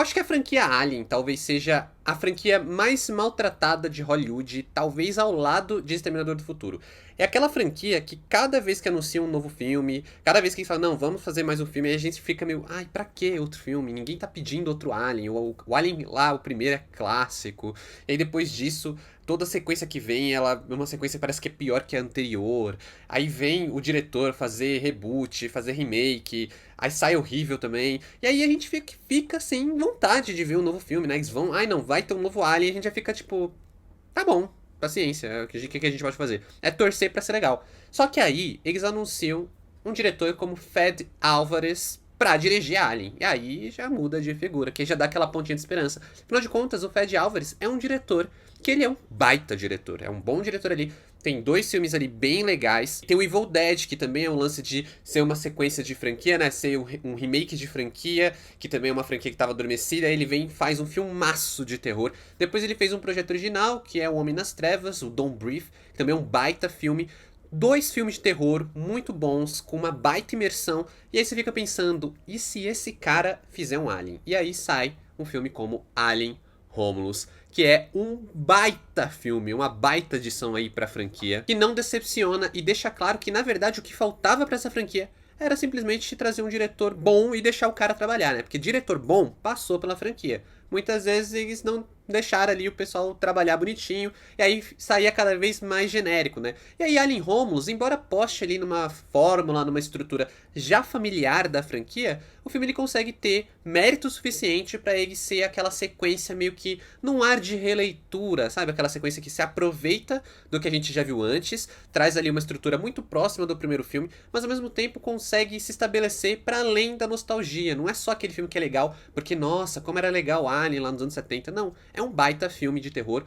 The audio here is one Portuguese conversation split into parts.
Acho que a franquia Alien talvez seja a franquia mais maltratada de Hollywood, talvez ao lado de Exterminador do Futuro. É aquela franquia que cada vez que anuncia um novo filme, cada vez que eles falam, não, vamos fazer mais um filme, aí a gente fica meio, ai, pra que outro filme? Ninguém tá pedindo outro Alien. O Alien lá, o primeiro é clássico. E aí depois disso, toda a sequência que vem, ela é uma sequência que parece que é pior que a anterior. Aí vem o diretor fazer reboot, fazer remake, aí sai horrível também. E aí a gente fica sem vontade de ver um novo filme, né? Eles vão, ai não, vai ter um novo Alien, e a gente já fica tipo, tá bom, paciência, o que a gente pode fazer? É torcer pra ser legal. Só que aí eles anunciam um diretor como Fed Álvares pra dirigir Alien. E aí já muda de figura, que já dá aquela pontinha de esperança. Afinal de contas, o Fed Álvares é um diretor que ele é um baita diretor, é um bom diretor ali. Tem dois filmes ali bem legais. Tem o Evil Dead, que também é um lance de ser uma sequência de franquia, né? Ser um remake de franquia, que também é uma franquia que estava adormecida. Aí ele vem e faz um filmaço de terror. Depois ele fez um projeto original, que é O Homem nas Trevas, o Don't Breathe, que também é um baita filme. Dois filmes de terror muito bons, com uma baita imersão. E aí você fica pensando, e se esse cara fizer um Alien? E aí sai um filme como Alien Romulus, que é um baita filme, uma baita adição aí pra franquia, que não decepciona e deixa claro que, na verdade, o que faltava pra essa franquia era simplesmente trazer um diretor bom e deixar o cara trabalhar, né? Porque diretor bom passou pela franquia. Muitas vezes eles não deixaram ali o pessoal trabalhar bonitinho, e aí saía cada vez mais genérico, né? E aí Alien Romulus, embora poste ali numa fórmula, numa estrutura já familiar da franquia, o filme ele consegue ter mérito suficiente para ele ser aquela sequência meio que num ar de releitura, sabe? Aquela sequência que se aproveita do que a gente já viu antes, traz ali uma estrutura muito próxima do primeiro filme, mas ao mesmo tempo consegue se estabelecer para além da nostalgia. Não é só aquele filme que é legal, porque nossa, como era legal Alien lá nos anos 70. Não, é um baita filme de terror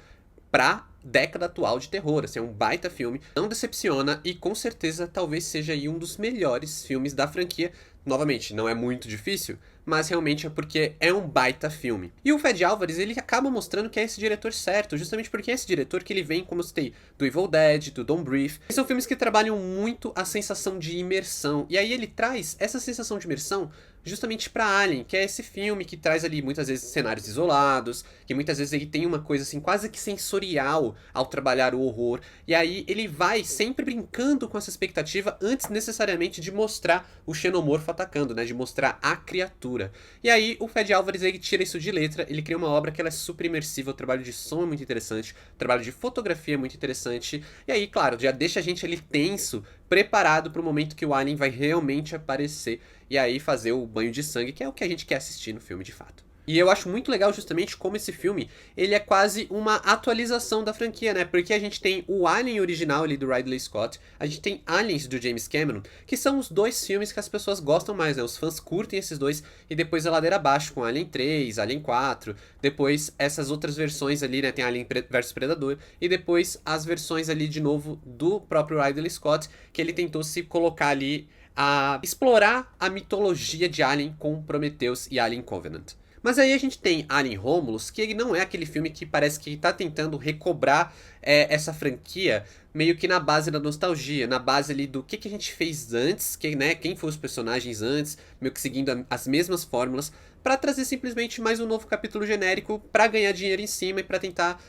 pra década atual de terror, assim, é um baita filme, não decepciona e com certeza talvez seja aí um dos melhores filmes da franquia. Novamente, não é muito difícil, mas realmente é porque é um baita filme. E o Fed Álvares, ele acaba mostrando que é esse diretor certo, justamente porque é esse diretor que ele vem, como eu citei, do Evil Dead, do Don't Breathe. E são filmes que trabalham muito a sensação de imersão. E aí ele traz essa sensação de imersão justamente para Alien, que é esse filme que traz ali muitas vezes cenários isolados, que muitas vezes ele tem uma coisa assim quase que sensorial ao trabalhar o horror, e aí ele vai sempre brincando com essa expectativa antes necessariamente de mostrar o xenomorfo atacando, né, de mostrar a criatura. E aí o Fed Álvares ele tira isso de letra, ele cria uma obra que ela é super imersiva, o trabalho de som é muito interessante, o trabalho de fotografia é muito interessante, e aí, claro, já deixa a gente ali tenso, preparado para o momento que o Alien vai realmente aparecer e aí fazer o banho de sangue, que é o que a gente quer assistir no filme de fato. E eu acho muito legal justamente como esse filme, ele é quase uma atualização da franquia, né? Porque a gente tem o Alien original ali do Ridley Scott, a gente tem Aliens do James Cameron, que são os dois filmes que as pessoas gostam mais, né? Os fãs curtem esses dois, e depois a ladeira abaixo com Alien 3, Alien 4, depois essas outras versões ali, né? Tem Alien vs Predador, e depois as versões ali de novo do próprio Ridley Scott, que ele tentou se colocar ali a explorar a mitologia de Alien com Prometheus e Alien Covenant. Mas aí a gente tem Alien Romulus, que ele não é aquele filme que parece que tá tentando recobrar essa franquia meio que na base da nostalgia, na base ali do que a gente fez antes, né, quem foram os personagens antes, meio que seguindo as mesmas fórmulas, para trazer simplesmente mais um novo capítulo genérico para ganhar dinheiro em cima e para tentar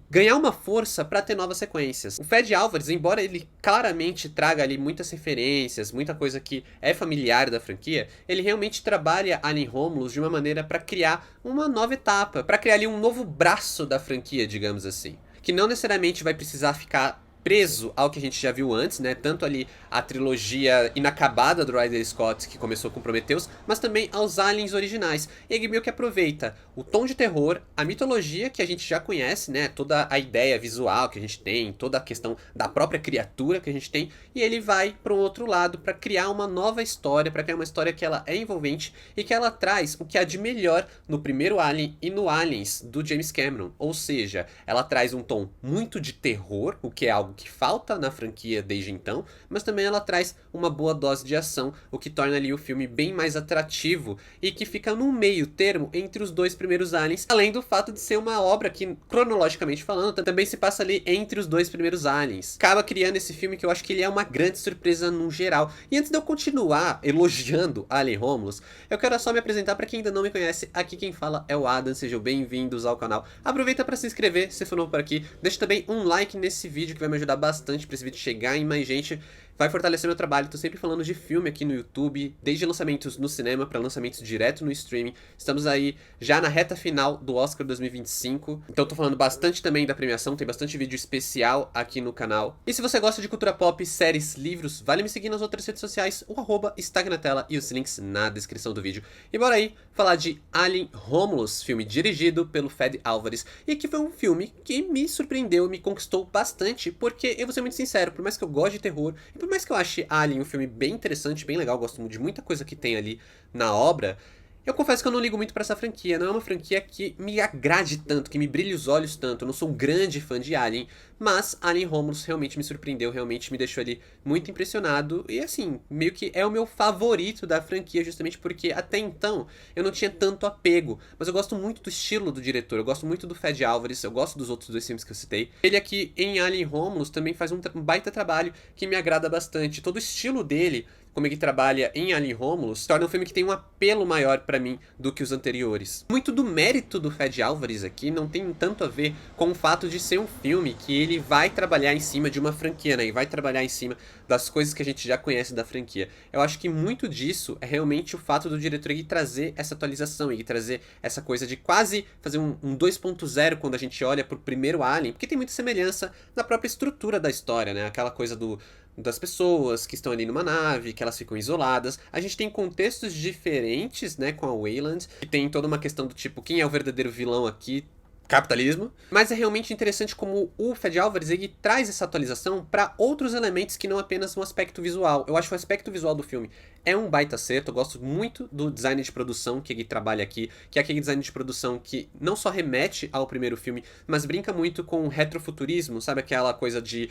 ganhar uma força para ter novas sequências. O Fed Álvares, embora ele claramente traga ali muitas referências, muita coisa que é familiar da franquia, ele realmente trabalha Alien Romulus de uma maneira para criar uma nova etapa, para criar ali um novo braço da franquia, digamos assim, que não necessariamente vai precisar ficar preso ao que a gente já viu antes, né? Tanto ali a trilogia inacabada do Ridley Scott, que começou com Prometheus, mas também aos aliens originais. E ele meio que aproveita o tom de terror, a mitologia que a gente já conhece, né? Toda a ideia visual que a gente tem, toda a questão da própria criatura que a gente tem, e ele vai para o outro lado para criar uma nova história, para criar uma história que ela é envolvente e que ela traz o que há de melhor no primeiro Alien e no Aliens do James Cameron. Ou seja, ela traz um tom muito de terror, o que é algo algo que falta na franquia desde então, mas também ela traz uma boa dose de ação, o que torna ali o filme bem mais atrativo e que fica no meio termo entre os dois primeiros Aliens, além do fato de ser uma obra que, cronologicamente falando, também se passa ali entre os dois primeiros Aliens. Acaba criando esse filme que eu acho que ele é uma grande surpresa no geral. E antes de eu continuar elogiando Alien Romulus, eu quero só me apresentar para quem ainda não me conhece. Aqui quem fala é o Adam, sejam bem-vindos ao canal. Aproveita para se inscrever se for novo por aqui, deixa também um like nesse vídeo que vai me ajudar bastante para esse vídeo chegar em mais gente. Vai fortalecer meu trabalho, tô sempre falando de filme aqui no YouTube, desde lançamentos no cinema para lançamentos direto no streaming. Estamos aí já na reta final do Oscar 2025, então tô falando bastante também da premiação, tem bastante vídeo especial aqui no canal. E se você gosta de cultura pop, séries, livros, vale me seguir nas outras redes sociais, o arroba está aqui na tela e os links na descrição do vídeo. E bora aí falar de Alien Romulus, filme dirigido pelo Fede Álvares, e que foi um filme que me surpreendeu, me conquistou bastante, porque eu vou ser muito sincero, por mais que eu goste de terror, e por mais que eu ache Alien um filme bem interessante, bem legal, gosto de muita coisa que tem ali na obra, eu confesso que eu não ligo muito pra essa franquia, não é uma franquia que me agrade tanto, que me brilhe os olhos tanto, eu não sou um grande fã de Alien, mas Alien Romulus realmente me surpreendeu, realmente me deixou ali muito impressionado, e assim, meio que é o meu favorito da franquia, justamente porque até então eu não tinha tanto apego, mas eu gosto muito do estilo do diretor, eu gosto muito do Fede Álvares, eu gosto dos outros dois filmes que eu citei. Ele aqui em Alien Romulus também faz um baita trabalho que me agrada bastante, todo o estilo dele, como ele trabalha em Alien Romulus, torna um filme que tem um apelo maior pra mim do que os anteriores. Muito do mérito do Fede Álvares aqui não tem tanto a ver com o fato de ser um filme que ele vai trabalhar em cima de uma franquia, né? E vai trabalhar em cima das coisas que a gente já conhece da franquia. Eu acho que muito disso é realmente o fato do diretor ele trazer essa atualização, ele trazer essa coisa de quase fazer um 2.0 quando a gente olha pro primeiro Alien, porque tem muita semelhança na própria estrutura da história, né? Aquela coisa das pessoas que estão ali numa nave, que elas ficam isoladas. A gente tem contextos diferentes, né, com a Weyland, que tem toda uma questão do tipo, quem é o verdadeiro vilão aqui? Capitalismo. Mas é realmente interessante como o Fede Álvares ele traz essa atualização para outros elementos que não apenas um aspecto visual. Eu acho que o aspecto visual do filme é um baita acerto, eu gosto muito do design de produção que ele trabalha aqui, que é aquele design de produção que não só remete ao primeiro filme, mas brinca muito com o retrofuturismo, sabe aquela coisa de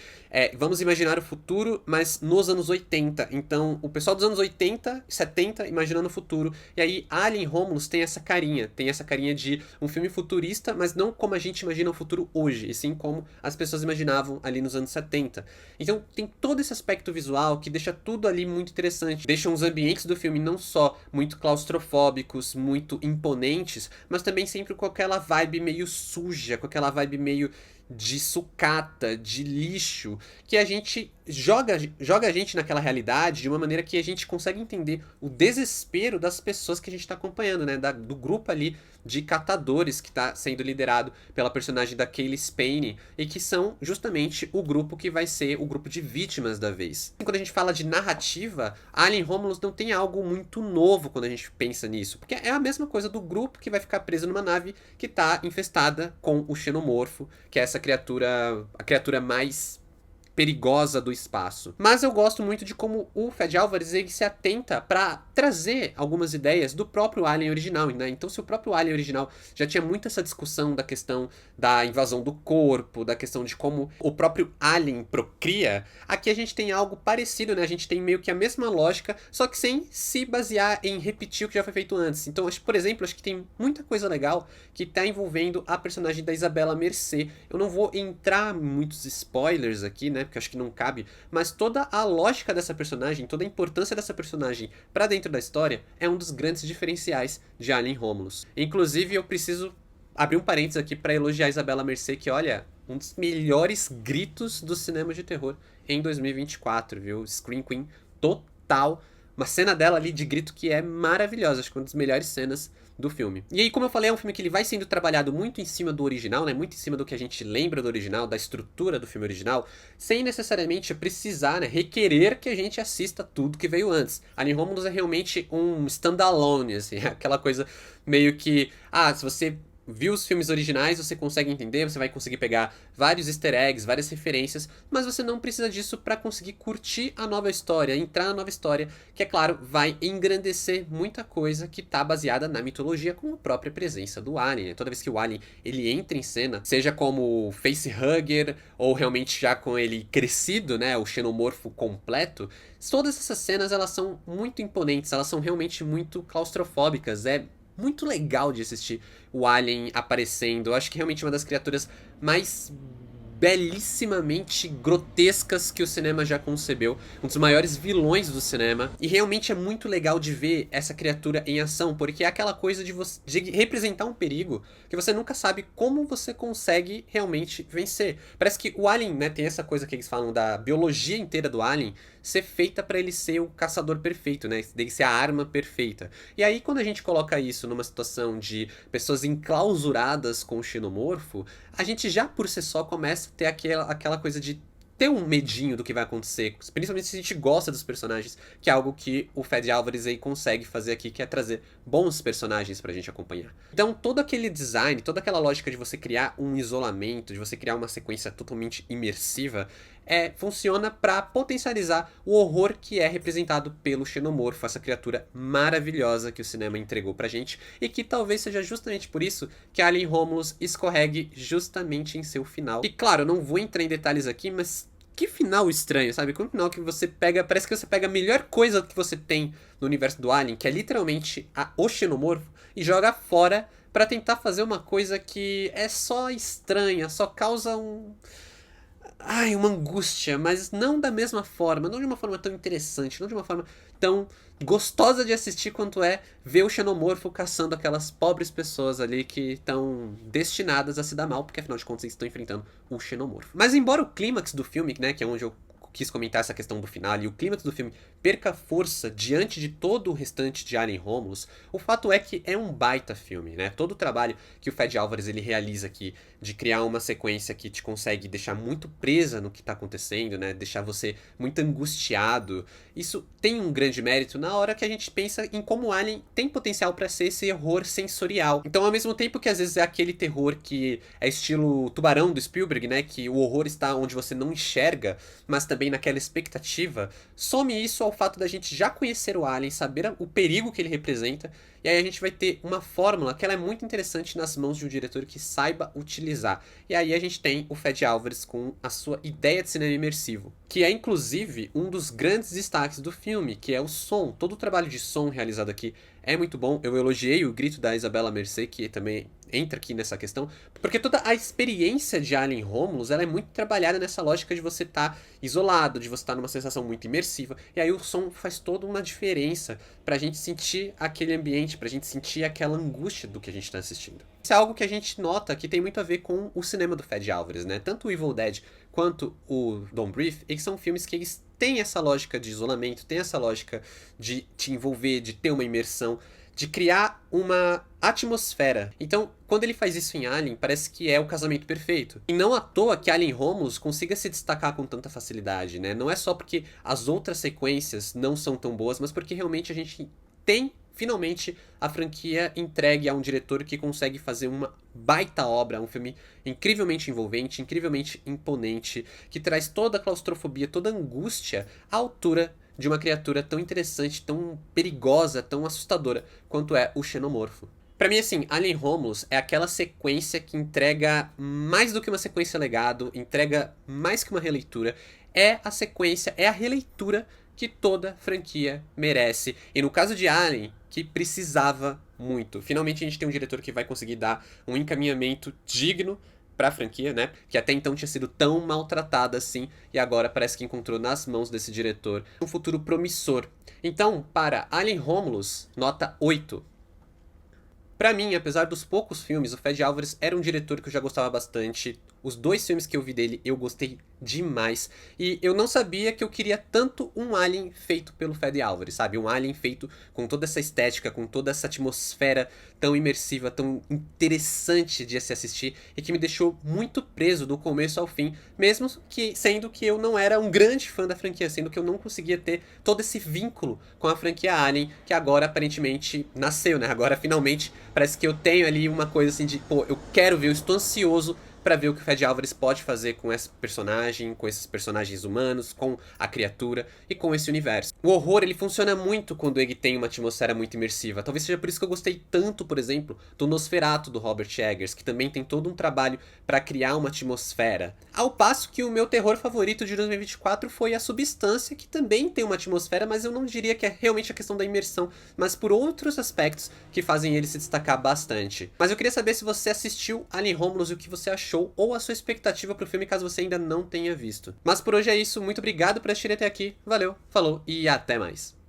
vamos imaginar o futuro, mas nos anos 80. Então, o pessoal dos anos 80, 70 imaginando o futuro, e aí Alien Romulus tem essa carinha de um filme futurista, mas não como a gente imagina o futuro hoje, e sim como as pessoas imaginavam ali nos anos 70. Então, tem todo esse aspecto visual que deixa tudo ali muito interessante, deixa os ambientes do filme não só muito claustrofóbicos, muito imponentes, mas também sempre com aquela vibe meio suja, com aquela vibe meio de sucata, de lixo, que a gente joga a gente naquela realidade de uma maneira que a gente consegue entender o desespero das pessoas que a gente está acompanhando, né? Do grupo ali de catadores que está sendo liderado pela personagem da Cailee Spaeny e que são justamente o grupo que vai ser o grupo de vítimas da vez. Quando a gente fala de narrativa, Alien Romulus não tem algo muito novo quando a gente pensa nisso, porque é a mesma coisa do grupo que vai ficar preso numa nave que está infestada com o xenomorfo, que é essa criatura, a criatura mais perigosa do espaço. Mas eu gosto muito de como o Fede Álvares ele se atenta para trazer algumas ideias do próprio Alien original, né? Então, se o próprio Alien original já tinha muito essa discussão da questão da invasão do corpo, da questão de como o próprio Alien procria, aqui a gente tem algo parecido, né? A gente tem meio que a mesma lógica, só que sem se basear em repetir o que já foi feito antes. Então, por exemplo, acho que tem muita coisa legal que tá envolvendo a personagem da Isabela Mercê. Eu não vou entrar em muitos spoilers aqui, né? Porque acho que não cabe, mas toda a lógica dessa personagem, toda a importância dessa personagem pra dentro da história é um dos grandes diferenciais de Alien Romulus. Inclusive, eu preciso abrir um parênteses aqui pra elogiar a Isabela Mercê, que olha, um dos melhores gritos do cinema de terror em 2024, viu? Scream Queen total. Uma cena dela ali de grito que é maravilhosa, acho que é uma das melhores cenas do filme. E aí, como eu falei, é um filme que ele vai sendo trabalhado muito em cima do original, né? Muito em cima do que a gente lembra do original, da estrutura do filme original, sem necessariamente precisar, né? Requerer que a gente assista tudo que veio antes. Alien Romulus é realmente um standalone, assim, aquela coisa meio que, se você viu os filmes originais, você consegue entender, você vai conseguir pegar vários easter eggs, várias referências, mas você não precisa disso pra conseguir curtir a nova história, entrar na nova história, que é claro, vai engrandecer muita coisa que tá baseada na mitologia, como a própria presença do Alien, né? Toda vez que o Alien ele entra em cena, seja como facehugger ou realmente já com ele crescido, né, o xenomorfo completo, todas essas cenas elas são muito imponentes, elas são realmente muito claustrofóbicas, é muito legal de assistir o Alien aparecendo. Eu acho que realmente é uma das criaturas mais belíssimamente grotescas que o cinema já concebeu, um dos maiores vilões do cinema, e realmente é muito legal de ver essa criatura em ação, porque é aquela coisa de você de representar um perigo que você nunca sabe como você consegue realmente vencer. Parece que o Alien, né, tem essa coisa que eles falam da biologia inteira do Alien ser feita para ele ser o caçador perfeito, né, dele ser a arma perfeita. E aí quando a gente coloca isso numa situação de pessoas enclausuradas com o xenomorfo, a gente já por si só começa a ter aquela coisa de ter um medinho do que vai acontecer, principalmente se a gente gosta dos personagens, que é algo que o Fede Álvares aí consegue fazer aqui, que é trazer bons personagens pra gente acompanhar. Então todo aquele design, toda aquela lógica de você criar um isolamento, de você criar uma sequência totalmente imersiva, funciona para potencializar o horror que é representado pelo xenomorfo, essa criatura maravilhosa que o cinema entregou pra gente, e que talvez seja justamente por isso que Alien Romulus escorregue justamente em seu final. E claro, eu não vou entrar em detalhes aqui, mas que final estranho, sabe? Que um final que você pega, parece que você pega a melhor coisa que você tem no universo do Alien, que é literalmente o xenomorfo, e joga fora pra tentar fazer uma coisa que é só estranha, só causa uma angústia, mas não da mesma forma, não de uma forma tão interessante, não de uma forma tão gostosa de assistir quanto é ver o xenomorfo caçando aquelas pobres pessoas ali que estão destinadas a se dar mal, porque afinal de contas eles estão enfrentando o xenomorfo. Mas embora o clímax do filme, né, que é onde eu quis comentar essa questão do final, e o clímax do filme perca força diante de todo o restante de Alien Romulus, o fato é que é um baita filme, né? Todo o trabalho que o Fede Álvares ele realiza aqui de criar uma sequência que te consegue deixar muito presa no que tá acontecendo, né? Deixar você muito angustiado. Isso tem um grande mérito na hora que a gente pensa em como o Alien tem potencial para ser esse horror sensorial. Então, ao mesmo tempo que às vezes é aquele terror que é estilo Tubarão do Spielberg, né? Que o horror está onde você não enxerga, mas também naquela expectativa, some isso ao fato da gente já conhecer o Alien, saber o perigo que ele representa, e aí a gente vai ter uma fórmula que ela é muito interessante nas mãos de um diretor que saiba utilizar. E aí a gente tem o Fede Álvares com a sua ideia de cinema imersivo, que é inclusive um dos grandes destaques do filme, que é o som. Todo o trabalho de som realizado aqui é muito bom. Eu elogiei o grito da Isabela Mercê, que também entra aqui nessa questão, porque toda a experiência de Alien Romulus, ela é muito trabalhada nessa lógica de você estar isolado, de você estar numa sensação muito imersiva, e aí o som faz toda uma diferença pra gente sentir aquele ambiente, pra gente sentir aquela angústia do que a gente tá assistindo. Isso é algo que a gente nota que tem muito a ver com o cinema do Fede Álvares, né? Tanto o Evil Dead quanto o Don't Breathe, eles são filmes que eles têm essa lógica de isolamento, têm essa lógica de te envolver, de ter uma imersão, de criar uma atmosfera. Então, quando ele faz isso em Alien, parece que é o casamento perfeito. E não à toa que Alien Romulus consiga se destacar com tanta facilidade, né? Não é só porque as outras sequências não são tão boas, mas porque realmente a gente tem, finalmente, a franquia entregue a um diretor que consegue fazer uma baita obra, um filme incrivelmente envolvente, incrivelmente imponente, que traz toda a claustrofobia, toda a angústia à altura de uma criatura tão interessante, tão perigosa, tão assustadora quanto é o xenomorfo. Pra mim, assim, Alien Romulus é aquela sequência que entrega mais do que uma sequência legado, entrega mais que uma releitura. É a sequência, é a releitura que toda franquia merece. E no caso de Alien, que precisava muito. Finalmente a gente tem um diretor que vai conseguir dar um encaminhamento digno pra franquia, né? Que até então tinha sido tão maltratada assim, e agora parece que encontrou nas mãos desse diretor um futuro promissor. Então, para Alien Romulus, nota 8. Pra mim, apesar dos poucos filmes, o Fede Álvares era um diretor que eu já gostava bastante. Os 2 filmes que eu vi dele, eu gostei demais. E eu não sabia que eu queria tanto um Alien feito pelo Fede Álvares, sabe? Um Alien feito com toda essa estética, com toda essa atmosfera tão imersiva, tão interessante de se assistir e que me deixou muito preso do começo ao fim, mesmo que sendo que eu não era um grande fã da franquia, sendo que eu não conseguia ter todo esse vínculo com a franquia Alien, que agora aparentemente nasceu, né? Agora finalmente parece que eu tenho ali uma coisa assim de, pô, eu quero ver, eu estou ansioso pra ver o que o Fede Álvares pode fazer com esse personagem, com esses personagens humanos, com a criatura e com esse universo. O horror, ele funciona muito quando ele tem uma atmosfera muito imersiva. Talvez seja por isso que eu gostei tanto, por exemplo, do Nosferatu do Robert Eggers, que também tem todo um trabalho pra criar uma atmosfera. Ao passo que o meu terror favorito de 2024 foi A Substância, que também tem uma atmosfera, mas eu não diria que é realmente a questão da imersão, mas por outros aspectos que fazem ele se destacar bastante. Mas eu queria saber se você assistiu Alien Romulus e o que você achou, ou a sua expectativa pro filme caso você ainda não tenha visto. Mas por hoje é isso, muito obrigado por assistir até aqui, valeu, falou e até mais.